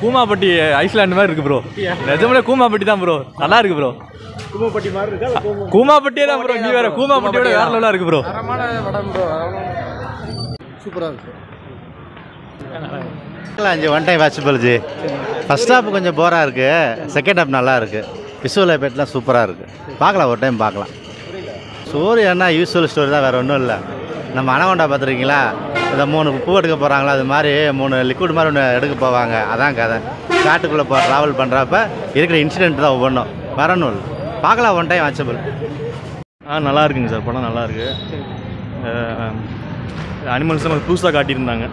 Koomapatti island மாதிரி இருக்கு bro. நிஜமே Koomapatti தான் ப்ரோ. நல்லா இருக்கு ப்ரோ. கூமாப்பட்டி மாதிரி இருக்கா? கூமாப்பட்டியே தான் ப்ரோ. நீ வேற கூமாப்பட்டியோட வேற லெவலா இருக்கு ப்ரோ. படம் ப்ரோ. சூப்பராக இருக்கு. One time watchable G. First half கொஞ்சம் போராக இருக்குது, செகண்ட் ஹாஃப் நல்லா இருக்குது. விஷுவல் எஃபெக்ட்லாம் சூப்பராக இருக்குது. பார்க்கலாம், ஒரு டைம் பார்க்கலாம். ஸ்டோரி என்ன யூஸ்வல் ஸ்டோரி தான், வேறு ஒன்றும் இல்லை. நம்ம அனகொண்டா பார்த்துருக்கீங்களா? இந்த 3 பூ எடுக்க போகிறாங்களா, அது மாதிரி 3 லிக்விட் மாதிரி ஒன்று எடுக்க போவாங்க. அதான் கதை. காட்டுக்குள்ளே ட்ராவல் பண்ணுறப்ப இருக்கிற இன்சிடென்ட் தான் ஒவ்வொன்றும். வேற ஒன்றும் இல்லை. பார்க்கலாம், ஒன் டைம் வாட்சபிள். நல்லா இருக்குங்க சார். படம் நல்லா இருக்கு. அனிமல்ஸும் கொஞ்சம் புதுசாக காட்டியிருந்தாங்க.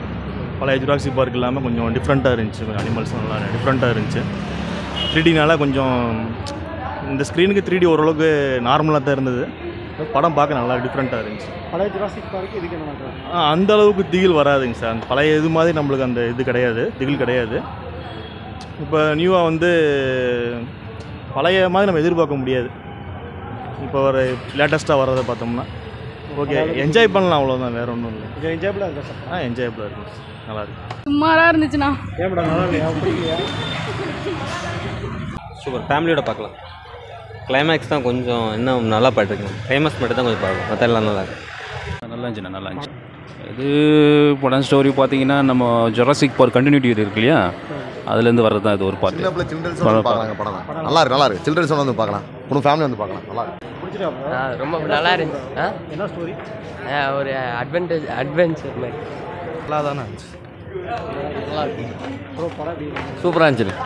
பழைய ஜுராசிக் பார்க் இல்லாமல் கொஞ்சம் டிஃப்ரெண்ட்டாக இருந்துச்சு. கொஞ்சம் அனிமல்ஸும் நல்லா டிஃப்ரெண்ட்டாக இருந்துச்சு. 3Dனால கொஞ்சம் இந்த ஸ்க்ரீனுக்கு 3D ஓரளவுக்கு நார்மலாக தான் இருந்தது. படம் பார்க்க நல்லா டிஃப்ரெண்ட்டாக இருந்துச்சு. பழைய ஜுராசிக் பார்க் இதுக்கு என்ன? அந்த அளவுக்கு திகில் வராதுங்க சார். அந்த பழைய இது மாதிரி நம்மளுக்கு அந்த இது கிடையாது, திகில் கிடையாது. இப்போ நியூவாக வந்து பழைய மாதிரி நம்ம எதிர்பார்க்க முடியாது. இப்போ வர லேட்டஸ்ட்டாக வர்றதை பார்த்தோம்னா ஓகே, என்ஜாய் பண்ணலாம், அவ்வளோதான். வேறு ஒன்றும் இல்லை. இது என்ஜாயபிளாக இருக்கா சார்? என்ஜாயபிளாக இருக்கும். நல்லா இருக்கு. சுமாராக இருந்துச்சுண்ணா. ஏன் மேடம் நல்லா இல்லையா? பிடிக்கலையா? சூப்பர். ஃபேமிலியோட பார்க்கலாம். கிளைமேக்ஸ் தான் கொஞ்சம் இன்னும் நல்லா பாட்டுருக்கு. ஃபேமஸ் மட்டும் தான் கொஞ்சம் பார்க்கலாம். மற்ற எல்லாம் நல்லா இருக்கு. நல்லா இருந்துச்சுண்ணா, நல்லா இருந்துச்சு. இது படம் ஸ்டோரி பார்த்தீங்கன்னா நம்ம ஜுராசிக் பார்க் கண்டினியூட்டி இருக்கு இல்லையா, அதுலேருந்து வர்றது தான் இது ஒரு பார்ட். சில்ட்ரன்ஸ் பார்க்கலாம். படம் நல்லா இருக்கு, நல்லா இருக்கு. சில்ட்ரன்ஸ் வந்து பார்க்கலாம், ஒரு ஃபேமிலி வந்து பார்க்கலாம். நல்லா இருக்கு. ரொம்ப நல்லா இருந்துச்சு. என்ன ஸ்டோரி? ஒரு அட்வென்ச்சர் மாதிரி நல்லா தானே இருந்துச்சு. நல்லா இருக்கு. ப்ரோ படம் சூப்பராக இருந்துச்சு.